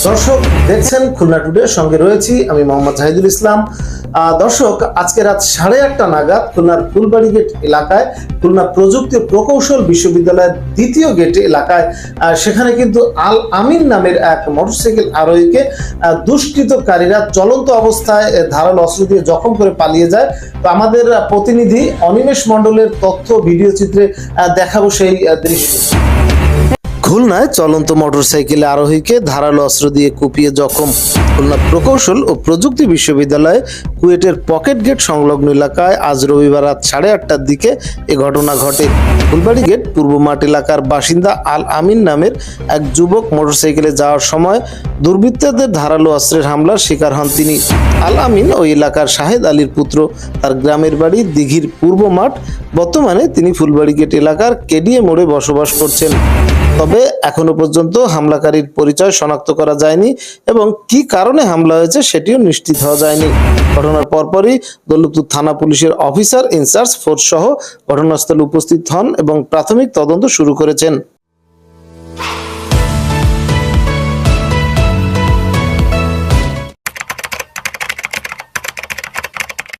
দর্শক দেখছেন খুলনা টুডে, সঙ্গে রয়েছি আমি মোহাম্মদ জাহিদুল ইসলাম। দর্শক, আজকে রাত 8:30 নাগাদ খুলনার ফুলবাড়ি গেট এলাকায় খুলনা প্রযুক্তি ও প্রকৌশল বিশ্ববিদ্যালয়ের দ্বিতীয় গেট এলাকায় সেখানে কিন্তু আল আমিন নামের এক মোটরসাইকেল আরোহীকে দুষ্কৃতকারীরা চলন্ত অবস্থায় ধারালো অস্ত্র দিয়ে জখম করে পালিয়ে যায়। তো আমাদের প্রতিনিধি অনিমেষ মণ্ডলের তথ্য ভিডিও চিত্রে দেখাবো সেই দৃশ্য। খুলনায় চলন্ত মোটরসাইকেলে আরোহীকে ধারালো অস্ত্র দিয়ে কুপিয়ে জখম। খুলনা প্রকৌশল ও প্রযুক্তি বিশ্ববিদ্যালয় কুয়েটের পকেট গেট সংলগ্ন এলাকায় আজ রবিবার রাত 8:30টার দিকে এ ঘটনা ঘটে। ফুলবাড়ি গেট পূর্ব মাঠ এলাকার বাসিন্দা আল আমিন নামের এক যুবক মোটরসাইকেলে যাওয়ার সময় দুর্বৃত্তদের ধারালো অস্ত্রের হামলার শিকার হন তিনি। আল আমিন ওই এলাকার শাহেদ আলীর পুত্র। তার গ্রামের বাড়ি দিঘির পূর্ব মাঠ। বর্তমানে তিনি ফুলবাড়ি গেট এলাকার কেডিএ মোড়ে বসবাস করছেন। তবে এখনো পর্যন্ত হামলাকারীর পরিচয় শনাক্ত করা যায়নি এবং কি কারণে হামলা হয়েছে সেটিও নিশ্চিত হওয়া যায়নি। ঘটনার পরপরই দৌলতপুর থানা পুলিশের অফিসার ইনচার্জ ফোর্স সহ ঘটনাস্থলে উপস্থিত হন এবং প্রাথমিক তদন্ত শুরু করেছেন।